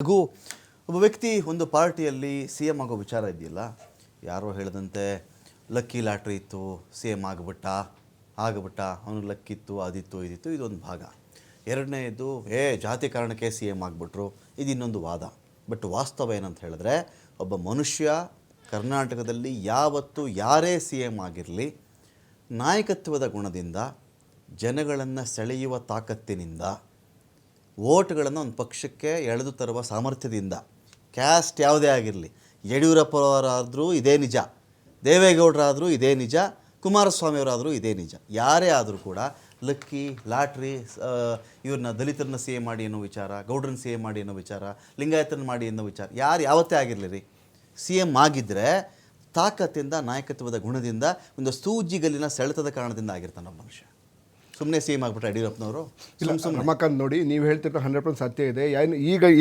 ಹಾಗೂ ಒಬ್ಬ ವ್ಯಕ್ತಿ ಒಂದು ಪಾರ್ಟಿಯಲ್ಲಿ ಸಿ ಎಮ್ ಆಗೋ ವಿಚಾರ ಇದೆಯಲ್ಲ, ಯಾರೋ ಹೇಳಿದಂತೆ ಲಕ್ಕಿ ಲಾಟ್ರಿ ಇತ್ತು, ಸಿ ಎಮ್ ಆಗಿಬಿಟ್ಟ, ಅವನು ಲಕ್ಕಿತ್ತು, ಅದಿತ್ತು, ಇದಿತ್ತು, ಇದೊಂದು ಭಾಗ. ಎರಡನೇದು ಜಾತಿ ಕಾರಣಕ್ಕೆ ಸಿ ಎಮ್ ಆಗಿಬಿಟ್ರು, ಇದು ಇನ್ನೊಂದು ವಾದ. ಬಟ್ ವಾಸ್ತವ ಏನಂತ ಹೇಳಿದ್ರೆ, ಒಬ್ಬ ಮನುಷ್ಯ ಕರ್ನಾಟಕದಲ್ಲಿ ಯಾವತ್ತು ಯಾರೇ ಸಿ ಎಮ್ ಆಗಿರಲಿ, ನಾಯಕತ್ವದ ಗುಣದಿಂದ, ಜನಗಳನ್ನು ಸೆಳೆಯುವ ತಾಕತ್ತಿನಿಂದ, ವೋಟ್ಗಳನ್ನು ಒಂದು ಪಕ್ಷಕ್ಕೆ ಎಳೆದು ತರುವ ಸಾಮರ್ಥ್ಯದಿಂದ, ಕ್ಯಾಸ್ಟ್ ಯಾವುದೇ ಆಗಿರಲಿ, ಯಡಿಯೂರಪ್ಪವರಾದರೂ ಇದೇ ನಿಜ, ದೇವೇಗೌಡರಾದರೂ ಇದೇ ನಿಜ, ಕುಮಾರಸ್ವಾಮಿಯವರಾದರೂ ಇದೇ ನಿಜ, ಯಾರೇ ಆದರೂ ಕೂಡ ಲಕ್ಕಿ ಲಾಟ್ರಿ ಇವ್ರನ್ನ ದಲಿತರನ್ನ ಸಿ ಎ ಮಾಡಿ ಅನ್ನೋ ವಿಚಾರ, ಗೌಡ್ರನ್ನ ಸಿ ಎ ಮಾಡಿ ಅನ್ನೋ ವಿಚಾರ, ಲಿಂಗಾಯತರನ್ನ ಮಾಡಿ ಅನ್ನೋ ವಿಚಾರ, ಯಾರು ಯಾವತ್ತೇ ಆಗಿರಲಿ ರೀ, ಸಿ ಎಮ್ ಆಗಿದ್ದರೆ ತಾಕತ್ತಿಂದ, ನಾಯಕತ್ವದ ಗುಣದಿಂದ, ಒಂದು ಸೂಜಿಗಲ್ಲಿನ ಸೆಳೆತದ ಕಾರಣದಿಂದ ಆಗಿರ್ತಾನೆ ಒಬ್ಬ ಮನುಷ್ಯ. ಸುಮ್ಮನೆ ಸಿ ಎಮ್ ಆಗ್ಬಿಟ್ರೆ ಯಡಿಯೂರಪ್ಪನವರು ರಮಾಕಾಂತ್ ನೋಡಿ, ನೀವು ಹೇಳ್ತಿರೋ 100% ಸತ್ಯ ಇದೆ.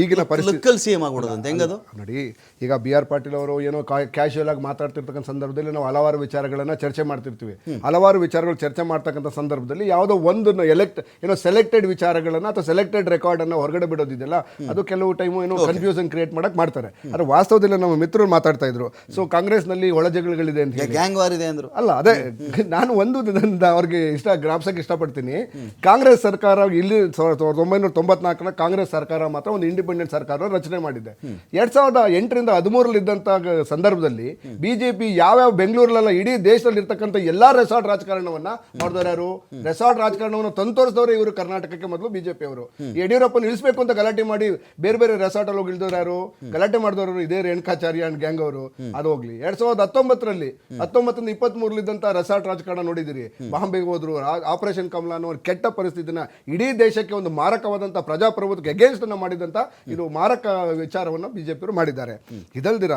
ಈಗಿನ ಪರಿಸ್ಥಿತಿ ಸಿ ಎಮ್ ಆಗ್ಬಿಡೋದು ಅಂತ ಹೆಂಗದು ನೋಡಿ. ಈಗ ಬಿ ಆರ್ ಪಾಟೀಲ್ ಅವರು ಏನೋ ಕ್ಯಾಶುಯಲ್ ಆಗಿ ಮಾತಾಡ್ತಿರ್ತಕ್ಕಂಥ ಸಂದರ್ಭದಲ್ಲಿ ನಾವು ಹಲವಾರು ವಿಚಾರಗಳನ್ನು ಚರ್ಚೆ ಮಾಡ್ತಿರ್ತೀವಿ. ಹಲವಾರು ವಿಚಾರಗಳು ಚರ್ಚೆ ಮಾಡ್ತಕ್ಕಂಥ ಸಂದರ್ಭದಲ್ಲಿ ಯಾವುದೋ ಒಂದು ಸೆಲೆಕ್ಟೆಡ್ ವಿಚಾರಗಳನ್ನು ಅಥವಾ ಸೆಲೆಕ್ಟೆಡ್ ರೆಕಾರ್ಡನ್ನು ಹೊರಗಡೆ ಬಿಡೋದಿದೆಯಲ್ಲ, ಅದು ಕೆಲವು ಟೈಮು ಏನೋ ಕನ್ಫ್ಯೂಷನ್ ಕ್ರಿಯೇಟ್ ಮಾಡಕ್ಕೆ ಮಾಡ್ತಾರೆ. ಆದರೆ ವಾಸ್ತವದಲ್ಲಿ ನಮ್ಮ ಮಿತ್ರರು ಮಾತಾಡ್ತಾ ಇದ್ರು, ಸೊ ಕಾಂಗ್ರೆಸ್ನಲ್ಲಿ ಒಳಜಗಳಿದೆ ಅಂತ ಹೇಳಿ, ಗ್ಯಾಂಗ್ ವಾರ್ ಇದೆ ಅಂದರು. ಅಲ್ಲ, ಅದೇ ನಾನು ಅವ್ರಿಗೆ ಜ್ಞಾಪಿಸಕ್ಕೆ ಇಷ್ಟಪಡ್ತೀನಿ. ಕಾಂಗ್ರೆಸ್ ಸರ್ಕಾರ ಇಲ್ಲಿ 1994 ಕಾಂಗ್ರೆಸ್ ಸರ್ಕಾರ ಮಾತ್ರ ಒಂದು ಇಂಡಿಪೆಂಡೆಂಟ್ ಸರ್ಕಾರ ರಚನೆ ಮಾಡಿದೆ. 2008ರಿಂದ 2013 ಇದ್ದಂತ ಸಂದರ್ಭದಲ್ಲಿ ಬಿಜೆಪಿ ಯಾವ್ಯಾವ ಬೆಂಗಳೂರಲ್ಲ ಇಡೀ ದೇಶದಲ್ಲಿ ಇರ್ತಕ್ಕಂಥ ಎಲ್ಲಾ ರೆಸಾರ್ಟ್ ರಾಜಕಾರಣವನ್ನ ಮಾಡಿದವರು ಯಾರು? ರೆಸಾರ್ಟ್ ರಾಜಕಾರಣವನ್ನು ತಂತೋರಿಸಿದವರು ಇವರು ಕರ್ನಾಟಕಕ್ಕೆ ಮೊದಲು ಬಿಜೆಪಿ ಅವರು. ಯಡಿಯೂರಪ್ಪನ ಇಳಿಸಬೇಕು ಅಂತ ಗಲಾಟೆ ಮಾಡಿ ಬೇರೆ ಬೇರೆ ರೆಸಾರ್ಟ್ ಅಲ್ಲಿ ಹೋಗಿ ಇಳಿದವರು ಯಾರು? ಗಲಾಟೆ ಮಾಡಿದವರು ಇದೇ ರೇಣುಕಾಚಾರ್ಯ ಅಂಡ್ ಗ್ಯಾಂಗ್ ಅವರು. ಅದು ಹೋಗ್ಲಿ 2019ರಲ್ಲಿ 19ರಿಂದ 23 ಇದ್ದಂತ ರೆಸಾರ್ಟ್ ರಾಜಕಾರಣ ನೋಡಿದಿರಿ. ಬಾಂಬೆಗೆ ಹೋದ್ರು, ಆಪರೇಷನ್ ಕಮಲ ಅನ್ನೋ ಕೆಟ್ಟ ಪರಿಸ್ಥಿತಿನ ಇಡೀ ದೇಶಕ್ಕೆ ಒಂದು ಮಾರಕವಾದಂಥ ಪ್ರಜಾಪ್ರಭುತ್ವಕ್ಕೆ ಅಗೇನ್ಸ್ಟ್ ಅನ್ನ ಮಾಡಿದಂಥ ಇದು ಮಾರಕ ವಿಚಾರವನ್ನು ಬಿಜೆಪಿಯವರು ಮಾಡಿದ್ದಾರೆ. ಇದಲ್ದಿರ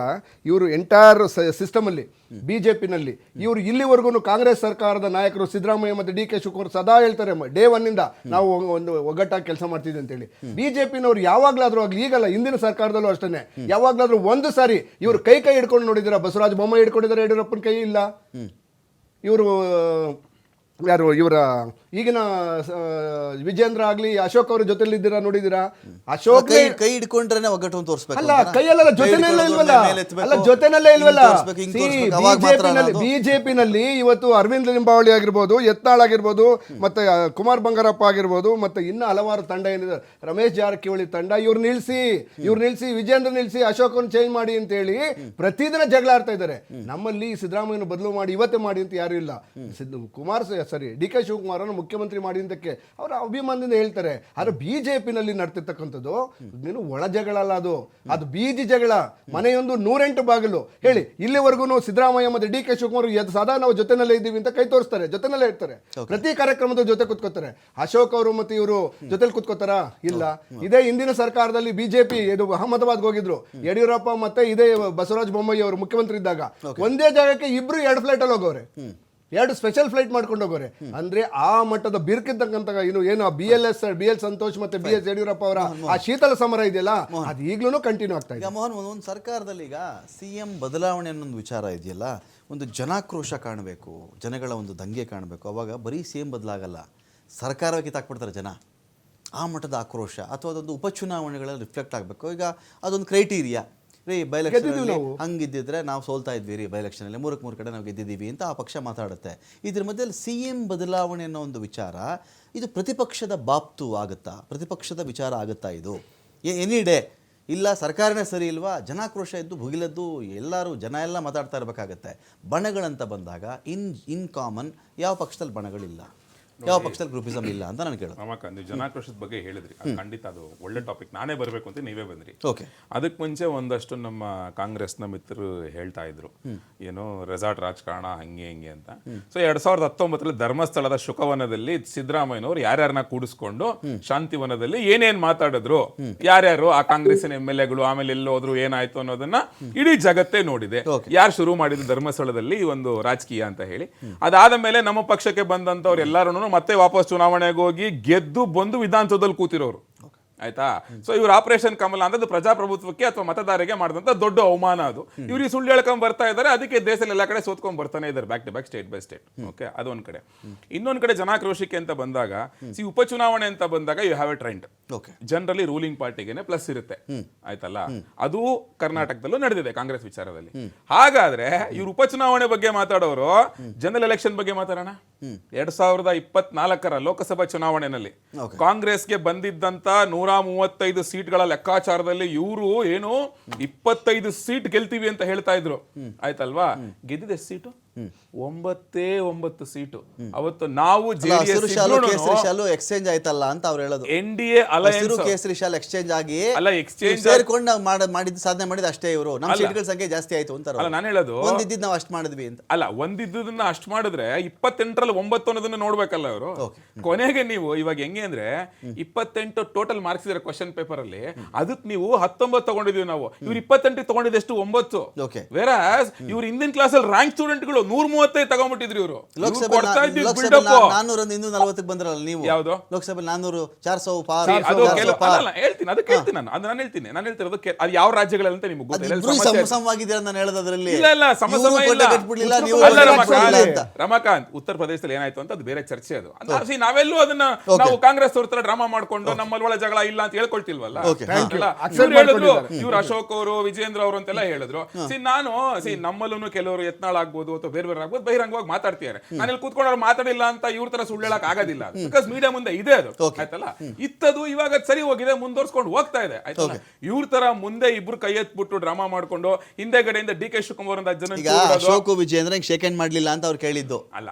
ಇವರು ಎಂಟೈರ್ ಸಿಸ್ಟಮ್ ಅಲ್ಲಿ ಬಿಜೆಪಿನಲ್ಲಿ ಇವರು ಇಲ್ಲಿವರೆಗೂ ಕಾಂಗ್ರೆಸ್ ಸರ್ಕಾರದ ನಾಯಕರು ಸಿದ್ದರಾಮಯ್ಯ ಮತ್ತು ಡಿ ಕೆ ಶಿವಕುಮಾರ್ ಸದಾ ಹೇಳ್ತಾರೆ, ಡೇ 1 ನಾವು ಒಂದು ಒಗ್ಗಟ್ಟಾಗಿ ಕೆಲಸ ಮಾಡ್ತಿದ್ವಿ ಅಂತೇಳಿ. ಬಿಜೆಪಿನವರು ಯಾವಾಗ್ಲಾದ್ರೂ ಆಗ್ಲಿ, ಈಗಲ್ಲ ಹಿಂದಿನ ಸರ್ಕಾರದಲ್ಲೂ ಅಷ್ಟೇ, ಯಾವಾಗ್ಲಾದ್ರೂ ಒಂದು ಸಾರಿ ಇವರು ಕೈ ಹಿಡ್ಕೊಂಡು ನೋಡಿದಿರ? ಬಸವರಾಜ ಬೊಮ್ಮಾಯಿ ಹಿಡ್ಕೊಂಡಿದ್ದಾರೆ, ಯಡಿಯೂರಪ್ಪನ ಕೈ ಇಲ್ಲ. ಇವರು ಯಾರು ಇವರ ಈಗಿನ ವಿಜೇಂದ್ರ ಆಗ್ಲಿ, ಅಶೋಕ್ ಅವ್ರ ಜೊತೆಲಿ ಇದ್ದೀರಾ ನೋಡಿದಿರಾ? ಅಶೋಕ್ ಕೈ ಹಿಡ್ಕೊಂಡ್ರೆ ಒಗ್ಗಟ್ಟು ತೋರಿಸ್ಬೇಕು. ಅಲ್ಲ, ಕೈಯಲ್ಲ, ಜೊತೆನಲ್ಲೇ ಇಲ್ವಲ್ಲ. ಅಲ್ಲ, ಜೊತೆನಲ್ಲೇ ಇಲ್ವಲ್ಲ. ಬಿಜೆಪಿನಲ್ಲಿ ಇವತ್ತು ಅರವಿಂದ್ ಲಿಂಬಾವಳಿ ಆಗಿರ್ಬೋದು, ಯತ್ನಾಳ್ ಆಗಿರ್ಬೋದು, ಮತ್ತೆ ಕುಮಾರ್ ಬಂಗಾರಪ್ಪ ಆಗಿರ್ಬೋದು, ಮತ್ತೆ ಇನ್ನು ಹಲವಾರು ತಂಡ ಏನಿದೆ, ರಮೇಶ್ ಜಾರಕಿಹೊಳಿ ತಂಡ, ಇವ್ರು ನಿಲ್ಸಿ ವಿಜೇಂದ್ರ ನಿಲ್ಸಿ ಅಶೋಕ್ ಚೇಂಜ್ ಮಾಡಿ ಅಂತ ಹೇಳಿ ಪ್ರತಿದಿನ ಜಗಳ ಆಡ್ತಾ ಇದ್ದಾರೆ. ನಮ್ಮಲ್ಲಿ ಸಿದ್ದರಾಮಯ್ಯನ ಬದಲು ಮಾಡಿ ಇವತ್ತೇ ಮಾಡಿ ಅಂತ ಯಾರು ಇಲ್ಲ. ಡಿ ಕೆ ಶಿವಕುಮಾರ್ ಮುಖ್ಯಮಂತ್ರಿ ಮಾಡಿದ್ದಕ್ಕೆ ಅವರ ಅಭಿಮಾನದಿಂದ ಹೇಳ್ತಾರೆ. ಆದ್ರೆ ಬಿಜೆಪಿನಲ್ಲಿ ನಡ್ತಿರ್ತಕ್ಕಂಥದ್ದು ನೀನು ಒಳ ಜಗಳ ಅಲ್ಲ, ಅದು ಬೀದಿ ಜಗಳ. ಮನೆಯೊಂದು 108 ಬಾಗಿಲು ಹೇಳಿ. ಇಲ್ಲಿವರೆಗೂ ಸಿದ್ದರಾಮಯ್ಯ ಮತ್ತೆ ಡಿ ಕೆ ಶಿವಕುಮಾರ್ ಸದಾ ನಾವು ಜೊತೆನಲ್ಲೇ ಇದ್ದೀವಿ ಅಂತ ಕೈ ತೋರಿಸ್ತಾರೆ, ಜೊತೆನಲ್ಲೇ ಇರ್ತಾರೆ, ಪ್ರತಿ ಕಾರ್ಯಕ್ರಮದ ಜೊತೆ ಕುತ್ಕೋತಾರೆ. ಅಶೋಕ್ ಅವರು ಮತ್ತೆ ಇವರು ಜೊತೆಲಿ ಕುತ್ಕೋತಾರ? ಇಲ್ಲ. ಇದೇ ಹಿಂದಿನ ಸರ್ಕಾರದಲ್ಲಿ ಬಿಜೆಪಿ ಇದು ಅಹಮದಾಬಾದ್ ಹೋಗಿದ್ರು, ಯಡಿಯೂರಪ್ಪ ಮತ್ತೆ ಇದೇ ಬಸವರಾಜ ಬೊಮ್ಮಾಯಿ ಅವರು ಮುಖ್ಯಮಂತ್ರಿ ಇದ್ದಾಗ ಒಂದೇ ಜಾಗಕ್ಕೆ ಇಬ್ರು 2 ಫ್ಲೈಟ್ ಅಲ್ಲಿ ಹೋಗೋರೆ, 2 ಸ್ಪೆಷಲ್ ಫ್ಲೈಟ್ ಮಾಡ್ಕೊಂಡು ಹೋಗೋರೆ. ಅಂದ್ರೆ ಆ ಮಟ್ಟದ ಬಿರ್ಕಿರ್ತಕ್ಕಂಥ ಏನು ಬಿ ಎಲ್ ಸಂತೋಷ್ ಮತ್ತೆ ಬಿ ಎಸ್ ಯಡಿಯೂರಪ್ಪ ಅವರ ಆ ಶೀತಲ ಸಮರ ಇದೆಯಲ್ಲ, ಅದು ಈಗಲೂ ಕಂಟಿನ್ಯೂ ಆಗ್ತಾ ಇದೆ. ಮೋಹನ್, ಒಂದು ಸರ್ಕಾರದಲ್ಲಿ ಈಗ ಸಿ ಎಂ ಬದಲಾವಣೆ ಅನ್ನೊಂದು ವಿಚಾರ ಇದೆಯಲ್ಲ, ಒಂದು ಜನಾಕ್ರೋಶ ಕಾಣಬೇಕು, ಜನಗಳ ಒಂದು ದಂಗೆ ಕಾಣಬೇಕು. ಅವಾಗ ಬರೀ ಸಿ ಎಂ ಬದಲಾಗಲ್ಲ, ಸರ್ಕಾರಕ್ಕೆ ಕಿತ್ತಾಕ್ಬಿಡ್ತಾರೆ ಜನ. ಆ ಮಟ್ಟದ ಆಕ್ರೋಶ ಅಥವಾ ಅದೊಂದು ಉಪಚುನಾವಣೆಗಳಲ್ಲಿ ರಿಫ್ಲೆಕ್ಟ್ ಆಗಬೇಕು. ಈಗ ಅದೊಂದು ಕ್ರೈಟೀರಿಯಾ ರೀ, ಬೈ ಎಲೆಕ್ಷನ್ ಹಂಗಿದ್ದಿದ್ರೆ ನಾವು ಸೋಲ್ತಾ ಇದ್ವಿ ರೀ, ಬೈ ಎಲೆಕ್ಷನಲ್ಲಿ 3 ಕಡೆ ನಾವು ಗೆದ್ದಿದ್ದೀವಿ ಅಂತ ಆ ಪಕ್ಷ ಮಾತಾಡುತ್ತೆ. ಇದ್ರ ಮಧ್ಯದಲ್ಲಿ ಸಿ ಎಂ ಬದಲಾವಣೆ ಅನ್ನೋ ಒಂದು ವಿಚಾರ, ಇದು ಪ್ರತಿಪಕ್ಷದ ಬಾಪ್ತು ಆಗುತ್ತಾ? ಪ್ರತಿಪಕ್ಷದ ವಿಚಾರ ಆಗುತ್ತಾ ಇದು? ಎನಿ ಡೇ ಇಲ್ಲ, ಸರ್ಕಾರನೇ ಸರಿ ಇಲ್ವಾ, ಜನಾಕ್ರೋಶ ಇದ್ದು ಭುಗಿಲದ್ದು ಎಲ್ಲರೂ ಜನ ಎಲ್ಲ ಮಾತಾಡ್ತಾ ಇರಬೇಕಾಗತ್ತೆ. ಬಣಗಳಂತ ಬಂದಾಗ ಇನ್ ಕಾಮನ್ ಯಾವ ಪಕ್ಷದಲ್ಲಿ ಬಣಗಳಿಲ್ಲ, ಯಾವ ಪಕ್ಷದಲ್ಲಿ ಗ್ರೂಪಿಸಮ್ ಇಲ್ಲ ಅಂತ ನಾನು ಕೇಳೋದು. ರಮಾಕಾಂತ್, ನೀವು ಜನಾಕ್ರೋಶದ ಬಗ್ಗೆ ಹೇಳಿದ್ರಿ, ಖಂಡಿತ ಅದು ಒಳ್ಳೆ ಟಾಪಿಕ್. ನಾನೇ ಬರಬೇಕು ಅಂತ ನೀವೇ ಬಂದ್ರಿ. ಓಕೆ, ಅದಕ್ಕೆ ಮುಂಚೆ ಒಂದಷ್ಟು ನಮ್ಮ ಕಾಂಗ್ರೆಸ್ನ ಮಿತ್ರರು ಹೇಳ್ತಾ ಇದ್ರು, ಏನೋ ರೆಸಾರ್ಟ್ ರಾಜಕಾರಣ ಹಂಗೆ ಅಂತ. ಸೊ 2019ರಲ್ಲಿ ಧರ್ಮಸ್ಥಳದ ಶುಕವನದಲ್ಲಿ ಸಿದ್ದರಾಮಯ್ಯನವರು ಯಾರ್ಯಾರನ್ನ ಕೂಡಿಸ್ಕೊಂಡು ಶಾಂತಿವನದಲ್ಲಿ ಏನೇನ್ ಮಾತಾಡಿದ್ರು, ಯಾರ್ಯಾರು ಆ ಕಾಂಗ್ರೆಸ್ಸಿನ MLAಗಳು ಆಮೇಲೆ ಎಲ್ಲೋ ಹೋದ್ರು, ಏನಾಯ್ತು ಅನ್ನೋದನ್ನ ಇಡೀ ಜಗತ್ತೇ ನೋಡಿದೆ. ಯಾರು ಶುರು ಮಾಡಿದ್ರು ಧರ್ಮಸ್ಥಳದಲ್ಲಿ ಈ ಒಂದು ರಾಜಕೀಯ ಅಂತ ಹೇಳಿ. ಅದಾದ ಮೇಲೆ ನಮ್ಮ ಪಕ್ಷಕ್ಕೆ ಬಂದಂತವ್ರು ಎಲ್ಲರೂ ಮತ್ತೆ ವಾಪಸ್ ಚುನಾವಣೆಗೆ ಹೋಗಿ ಗೆದ್ದು ಬಂದು ವಿಧಾನಸೌಧದಲ್ಲಿ ಕೂತಿರೋರು. ಆಯ್ತಾ. ಸೊ ಇವ್ರು ಆಪರೇಷನ್ ಕಮಲ ಅಂತದ್ದು ಪ್ರಜಾಪ್ರಭುತ್ವಕ್ಕೆ ಅಥವಾ ಮತದಾರರಿಗೆ ಮಾಡಿದಂತ ದೊಡ್ಡ ಅವಮಾನ ಅದು. ಇವ್ರು ಈ ಸುಳ್ಳು ಹೇಳ್ಕೊಂಡ್ ಬರ್ತಾ ಇದ್ದಾರೆ, ಅದಕ್ಕೆ ದೇಶದಲ್ಲಿ ಎಲ್ಲ ಕಡೆ ಸೋತ್ಕೊಂಡ್ ಬರ್ತಾನೆ ಇದ್ದಾರೆ back to back, state by state. Okay, ಅದೊಂದ್ ಕಡೆ. ಇನ್ನೊಂದ್ ಕಡೆ ಜನಾಕ್ರೋಶಕ್ಕೆ ಅಂತ ಬಂದಾಗ, ಉಪಚುನಾವಣೆ ಅಂತ ಬಂದಾಗ you have a trend. Generally ruling ಪಾರ್ಟಿಗೆ ಪ್ಲಸ್ ಇರುತ್ತೆ, ಆಯ್ತಲ್ಲ. ಅದು ಕರ್ನಾಟಕದಲ್ಲೂ ನಡೆದಿದೆ ಕಾಂಗ್ರೆಸ್ ವಿಚಾರದಲ್ಲಿ. ಹಾಗಾದ್ರೆ ಇವ್ರು ಉಪಚುನಾವಣೆ ಬಗ್ಗೆ ಮಾತಾಡೋರು ಜನರಲ್ ಎಲೆಕ್ಷನ್ ಬಗ್ಗೆ ಮಾತಾಡೋಣ. 2024 ಲೋಕಸಭಾ ಚುನಾವಣೆಯಲ್ಲಿ ಕಾಂಗ್ರೆಸ್ಗೆ ಬಂದಿದ್ದಂತ 135 ಸೀಟ್ಗಳ ಲೆಕ್ಕಾಚಾರದಲ್ಲಿ ಇವರು ಏನು 25 ಸೀಟ್ ಗೆಲ್ತೀವಿ ಅಂತ ಹೇಳ್ತಾ ಇದ್ರು, ಆಯ್ತಲ್ವಾ. ಗೆದ್ದಿದೆ ಸೀಟು 9 ಸೀಟು. ಅವತ್ತು ನಾವು ಎಕ್ಸ್ಚೇಂಜ್ ಆಯ್ತಲ್ಲ ಅಂತ ಅವ್ರು ಹೇಳೋದು. NDA ಅಲಯನ್ಸ್ ಕೇಸರಿ ಶಾಲ್ ಎಕ್ಸ್ಚೇಂಜ್ ಆಗಿ ಎಕ್ಸ್ಚೇಂಜ್ ಸೇರ್ಕೊಂಡು ಮಾಡಿದ್ದು ಸಾಧನೆ ಮಾಡಿದ ಅಷ್ಟೇ. ಇವರು ನಮ್ಮ ಸೀಟ್ಗಳ ಸಂಖ್ಯೆ ಜಾಸ್ತಿ ಆಯ್ತು ಅಂತ ಅಲ್ಲ ನಾನು ಹೇಳೋದು. ಒಂದಿದ್ದು ನಾವು ಅಷ್ಟು ಮಾಡಿದ್ವಿ ಅಂತ ಅಲ್ಲ, ಒಂದಿದ್ದನ್ನ ಅಷ್ಟು ಮಾಡಿದ್ರೆ 28ರಲ್ಲಿ 9 ಅನ್ನೋದನ್ನ ನೋಡ್ಬೇಕಲ್ಲ ಅವರು. ಕೊನೆಗೆ ನೀವು ಇವಾಗ ಹೆಂಗೆ ಅಂದ್ರೆ 28 ಟೋಟಲ್ ಮಾರ್ಕ್ಸ್ ಇದ್ರೆ ಕ್ವಶನ್ ಪೇಪರ್ ಅಲ್ಲಿ, ಅದಕ್ಕೆ ನೀವು 19 ತಗೊಂಡಿದೀವಿ ನಾವು. ಇವ್ರು 28 ತಗೊಂಡಿದ್ದೆಷ್ಟು 9. ಬೇರೆ ಇವ್ರು ಹಿಂದಿನ ಕ್ಲಾಸ್ ಅಲ್ಲಿ ರ್ಯಾಂಕ್ ಸ್ಟೂಡೆಂಟ್ಗಳು 135 ತಗೊಂಡ್ಬಿಟ್ಟಿದ್ರು ಇವರು. ಲೋಕಸಭೆ 440 ಬಂದ್ರಲ್ಲ ನೀವು. ಯಾವ್ದು ಲೋಕಸಭೆ 400 400 ಪಾರ್. ಹೇಳ್ತೀನಿ, ಅದಕ್ಕೆ ಹೇಳ್ತೀನಿ ನಾನು ಹೇಳ್ತಿರೋದು ಅದು ಯಾವ ರಾಜ್ಯಗಳಲ್ಲಿ ಅಂತ ನಿಮ್ಗೆ ಗೊತ್ತಿಲ್ಲ. ಸಮವಾಗಿದ್ದೀರ ನಾನು ಹೇಳೋದ್ರಲ್ಲಿ. ಇಲ್ಲ ಸಮಸಮ ರಮಾಕಾಂತ್, ಉತ್ತರ ಪ್ರದೇಶದಲ್ಲಿ ಏನಾಯ್ತು ಅಂತ ಅದು ಬೇರೆ ಚರ್ಚೆ. ಅದು ನಾವೆಲ್ಲೂ ಅದನ್ನ ನಾವು ಕಾಂಗ್ರೆಸ್ ಅವ್ರ ತರ ಡ್ರಾಮಾ ಮಾಡ್ಕೊಂಡು ನಮ್ಮಲ್ಲಿ ಒಳ ಜಗಳ ಇಲ್ಲ ಅಂತ ಹೇಳ್ಕೊಳ್ತಿಲ್ವಲ್ಲ. ಹೇಳಿದ್ರು ಇವ್ರು ಅಶೋಕ್ ಅವರು, ವಿಜೇಂದ್ರ ಅವರು ಅಂತೆಲ್ಲ ಹೇಳಿದ್ರು. ನಾನು ನಮ್ಮಲ್ಲೂ ಕೆಲವರು ಯತ್ನಾಳ್ ಆಗ್ಬೋದು ಅಥವಾ ಬೇರೆ ಬೇರೆ ಆಗ್ಬೋದು, ಬಹಿರಂಗವಾಗಿ ಮಾತಾಡ್ತಿದ್ದಾರೆ. ನಾನು ಇಲ್ಲಿ ಕೂತ್ಕೊಂಡು ಅವ್ರು ಮಾತಾಡಿಲ್ಲ ಅಂತ ಇವ್ರ ತರ ಸುಳ್ಳು ಹೇಳಕ್ ಆಗೋದಿಲ್ಲ. ಬಿಕಾಸ್ ಮೀಡಿಯಾ ಮುಂದೆ ಇದೆ ಅದು, ಆಯ್ತಲ್ಲ. ಇತ್ತದು ಇವಾಗ ಸರಿ ಹೋಗಿದೆ, ಮುಂದುವರ್ಸ್ಕೊಂಡು ಹೋಗ್ತಾ ಇದೆ, ಆಯ್ತಲ್ಲ. ಇವ್ರ ತರ ಮುಂದೆ ಇಬ್ರು ಕೈ ಎತ್ಬಿಟ್ಟು ಡ್ರಾಮಾ ಮಾಡ್ಕೊಂಡು ಹಿಂದೆಗಡೆಯಿಂದ DK ಶಿವಕುಮಾರ್ ಅಂತ ಜನ ಅಶೋಕ್ ವಿಜೇಂದ್ರ ಶೇಕ್ ಹ್ಯಾಂಡ್ ಮಾಡ್ಲಿಲ್ಲ ಅಂತ ಅವ್ರು ಕೇಳಿದ್ದು ಅಲ್ಲ.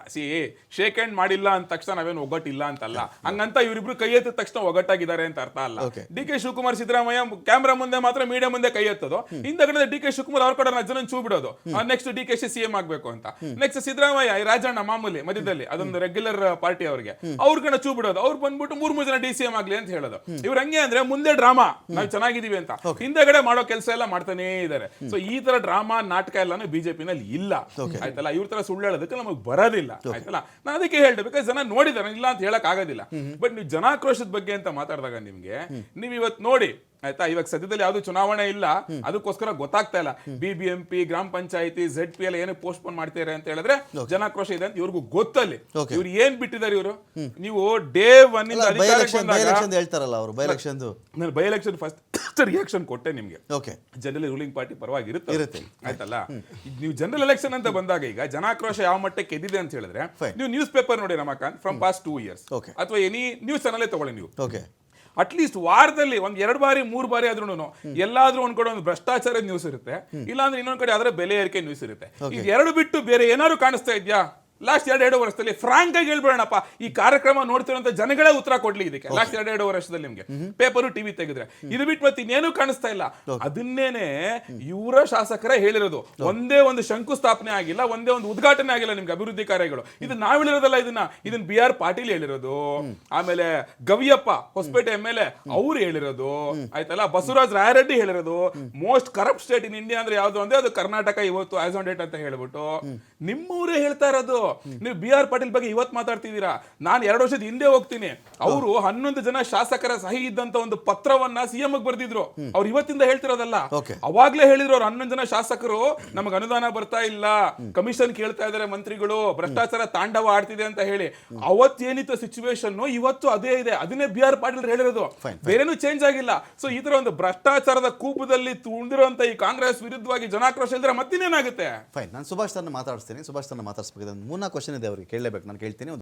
ಶೇಕ್ ಹ್ಯಾಂಡ್ ಮಾಡಿಲ್ಲ ಅಂದ ತಕ್ಷಣ ನಾವೇನು ಒಗ್ಗಟ್ಟಿಲ್ಲ ಅಂತಲ್ಲ. ಹಂಗಂತ ಇವ್ರಿಬ್ರು ಕೈ ಎತ್ತಿದ ತಕ್ಷಣ ಒಗ್ಗಟ್ಟಾಗಿದ್ದಾರೆ ಅಂತ ಅರ್ಥ ಅಲ್ಲ. DK ಶಿವಕುಮಾರ್ ಸಿದ್ದರಾಮಯ್ಯ ಕ್ಯಾಮ್ರಾ ಮುಂದೆ ಮಾತ್ರ ಮೀಡಿಯಾ ಮುಂದೆ ಕೈ ಎತ್ತೋದು, ಹಿಂದಗಡೆ DK ಶಿವಕುಮಾರ್ ಅವ್ರ ಕಡೆ ಜನ ಚೂ ಬಿಡೋದು. ನೆಕ್ಸ್ಟ್ DKಶಿ CM ಆಗ್ಬೇಕು ಅಂತ. ನೆಕ್ಸ್ಟ್ ಸಿದ್ದರಾಮಯ್ಯ ರಾಜಣ್ಣ ಮಾಮೂಲಿ ಮಧ್ಯದಲ್ಲಿ ಅದೊಂದು ರೆಗ್ಯುಲರ್ ಪಾರ್ಟಿ ಅವ್ರಿಗೆ ಅವ್ರ ಕಡೆ ಚೂ ಬಿಡೋದು. ಅವ್ರು ಬಂದ್ಬಿಟ್ಟು 3 ಜನ DCM ಆಗ್ಲಿ ಅಂತ ಹೇಳೋದು. ಇವ್ರು ಹಂಗೆ ಅಂದ್ರೆ ಮುಂದೆ ಡ್ರಾಮಾ ನಾವು ಚೆನ್ನಾಗಿದೀವಿ ಅಂತ, ಹಿಂದೆಗಡೆ ಮಾಡೋ ಕೆಲಸ ಎಲ್ಲ ಮಾಡ್ತಾನೆ ಇದ್ದಾರೆ. ಸೊ ಈ ತರ ಡ್ರಾಮಾ ನಾಟಕ ಎಲ್ಲಾನು ಬಿಜೆಪಿನಲ್ಲಿ ಇಲ್ಲ, ಆಯ್ತಲ್ಲ. ಇವ್ರ ತರ ಸುಳ್ಳು ಹೇಳೋದಕ್ಕೆ ನಮಗೆ ಬರೋದಿಲ್ಲ, ಆಯ್ತಲ್ಲ. ನಾನು ಅದಕ್ಕೆ ಹೇಳ್ದೆ, ಬಿಕಾಸ್ ಜನ ನೋಡಿದಾರೆ, ಇಲ್ಲ ಅಂತ ಹೇಳಕ್ ಆಗೋದಿಲ್ಲ. ಬಟ್ ನೀವು ಜನಾಕ್ರೋಶದ ಬಗ್ಗೆ ಅಂತ ಮಾತಾಡಿದಾಗ ನಿಮ್ಗೆ ನೀವ್ ಇವತ್ತು ನೋಡಿ, ಆಯ್ತಾ, ಇವಾಗ ಸದ್ಯದಲ್ಲಿ ಯಾವ್ದು ಚುನಾವಣೆ ಇಲ್ಲ, ಅದಕ್ಕೋಸ್ಕರ ಗೊತ್ತಾಗ್ತಾ ಇಲ್ಲ. BBMP, ಗ್ರಾಮ ಪಂಚಾಯತಿ, ZP ಎಲ್ಲ ಏನು ಪೋಸ್ಟ್ ಪೋನ್ ಮಾಡ್ತಾರೆ ಅಂತ ಹೇಳಿದ್ರೆ ಜನಾಕ್ರೋಶ ಇದೆ ಅಂತ ಇವ್ರಿಗೂ ಗೊತ್ತಲ್ಲಿ. ಇವ್ರು ಏನ್ ಬಿಟ್ಟಿದ್ದಾರೆ ಇವರು. ನೀವು ಡೇ 1 ಇಂದ ಹೇಳ್ತಾರಲ್ಲ ಅವರು ಬೈ ಎಲೆಕ್ಷನ್ ಫಸ್ಟ್ ರಿಯಾಕ್ಷನ್ ಕೊಟ್ಟೆ ನಿಮ್ಗೆ. ಜನರಲಿ ರೂಲಿಂಗ್ ಪಾರ್ಟಿ ಪರವಾಗಿ ಇರುತ್ತೆ, ಆಯ್ತಲ್ಲ. ನೀವು ಜನರಲ್ ಎಲೆಕ್ಷನ್ ಅಂತ ಬಂದಾಗ ಈಗ ಜನಾಕ್ರೋಶ ಯಾವ ಮಟ್ಟಕ್ಕೆ ಎದ್ದಿದೆ ಅಂತ ಹೇಳಿದ್ರೆ, ನೀವು ನ್ಯೂಸ್ ಪೇಪರ್ ನೋಡಿ ರಮಾಕಾಂತ್, ಫ್ರಮ್ ಪಾಸ್ಟ್ 2 years ಅಥವಾ ಎನಿ ನ್ಯೂಸ್ ಚಾನಲ್ ತಗೊಳ್ಳಿ ನೀವು. ಅಟ್ಲೀಸ್ಟ್ ವಾರದಲ್ಲಿ 1-2 ಬಾರಿ 3 ಬಾರಿ ಆದ್ರೂ ಎಲ್ಲಾದ್ರೂ ಒಂದ್ ಕಡೆ ಒಂದು ಭ್ರಷ್ಟಾಚಾರದ ನ್ಯೂಸ್ ಇರುತ್ತೆ, ಇಲ್ಲಾಂದ್ರೆ ಇನ್ನೊಂದ್ ಕಡೆ ಅದರ ಬೆಲೆ ಏರಿಕೆ ನ್ಯೂಸ್ ಇರುತ್ತೆ. ಈಗ ಎರಡು ಬಿಟ್ಟು ಬೇರೆ ಏನಾದ್ರು ಕಾಣಿಸ್ತಾ ಇದ್ಯಾ ಲಾಸ್ಟ್ 2 ವರ್ಷದಲ್ಲಿ? ಫ್ರಾಂಕ್ ಆಗಿ ಹೇಳ್ಬೇಡಣಪ್ಪ, ಈ ಕಾರ್ಯಕ್ರಮ ನೋಡ್ತಿರೋಂಥ ಜನಗಳೇ ಉತ್ತರ ಕೊಡ್ಲಿ ಇದಕ್ಕೆ. ಲಾಸ್ಟ್ 2 ವರ್ಷದಲ್ಲಿ ನಿಮ್ಗೆ ಪೇಪರು ಟಿವಿ ತೆಗೆದ್ರೆ ಇದು ಬಿಟ್ಟು ಮತ್ತೆ ಇನ್ನೇನು ಕಾಣಿಸ್ತಾ ಇಲ್ಲ. ಅದನ್ನೇನೆ ಇವರ ಶಾಸಕರೇ ಹೇಳಿರೋದು. ಒಂದೇ ಒಂದು ಶಂಕುಸ್ಥಾಪನೆ ಆಗಿಲ್ಲ, ಒಂದೇ ಒಂದು ಉದ್ಘಾಟನೆ ಆಗಿಲ್ಲ ನಿಮ್ಗೆ ಅಭಿವೃದ್ಧಿ ಕಾರ್ಯಗಳು. ಇದು ನಾವ್ ಹೇಳಿರೋದಲ್ಲ, ಇದನ್ನ BR ಪಾಟೀಲ್ ಹೇಳಿರೋದು, ಆಮೇಲೆ ಗವಿಯಪ್ಪ ಹೊಸಪೇಟೆ MLA ಅವ್ರು ಹೇಳಿರೋದು, ಆಯ್ತಲ್ಲ. ಬಸವರಾಜ್ ರಾಯರೆಡ್ಡಿ ಹೇಳಿರೋದು. Most corrupt state in India ಅಂದ್ರೆ ಯಾವ್ದು ಅಂದ್ರೆ ಅದು ಕರ್ನಾಟಕ ಇವತ್ತು ಆಸ್ ಆನ್ ಡೇಟ್ ಅಂತ ಹೇಳ್ಬಿಟ್ಟು ನಿಮ್ಮವರೇ ಹೇಳ್ತಾ ಇರೋದು. ನೀವು BR ಪಾಟೀಲ್ ಬಗ್ಗೆ ಇವತ್ತು ಮಾತಾಡ್ತಿದ್ದೀರಾ. ನಾನು 2 ವರ್ಷದ ಹಿಂದೆ ಹೋಗ್ತೀನಿ, ಅವರು 11 ಜನ ಶಾಸಕರ ಸಹಿ ಇದ್ದಂತ ಒಂದು ಪತ್ರವನ್ನ CM ಬರ್ದಿದ್ರು. ಅವ್ರು ಇವತ್ತಿಂದ ಹೇಳ್ತಿರೋದಲ್ಲ, ಅವಾಗ್ಲೇ ಹೇಳಿದ್ರು. ಅವ್ರು 11 ಜನ ಶಾಸಕರು ನಮಗೆ ಅನುದಾನ ಬರ್ತಾ ಇಲ್ಲ, ಕಮಿಷನ್ ಕೇಳ್ತಾ ಇದಾರೆ ಮಂತ್ರಿಗಳು, ಭ್ರಷ್ಟಾಚಾರ ತಾಂಡವ ಆಡ್ತಿದೆ ಅಂತ ಹೇಳಿ. ಅವತ್ತೇನಿತ್ತು ಸಿಚುವೇಶನ್ ಇವತ್ತು ಅದೇ ಇದೆ. ಅದನ್ನೇ BR ಪಾಟೀಲ್ ಹೇಳಿರೋದು, ಬೇರೆನೂ ಚೇಂಜ್ ಆಗಿಲ್ಲ. ಸೊ ಈ ತರ ಒಂದು ಭ್ರಷ್ಟಾಚಾರದ ಕೂಪದಲ್ಲಿ ತುಂಬಿರುವಂತ ಈ ಕಾಂಗ್ರೆಸ್ ವಿರುದ್ಧವಾಗಿ ಜನಾಕ್ರೋಶ ಇದ್ರೆ ಮತ್ತಿನ್ನೇನಾಗುತ್ತೆ? ಫೈನ್, ನಾನು ಸುಭಾಷ್ ತನ್ನ ಮಾತಾಡಿಸ್ತೀನಿ. ಸುಭಾಷ್ ತನ್ನ ಮಾತಾಡಿಸ್ಬೇಕು. 3-4 ಕ್ವಶನ್ ಇದೆ, ಅವ್ರಿಗೆ ಕೇಳಲೇಬೇಕು, ನಾನು ಕೇಳ್ತೀನಿ.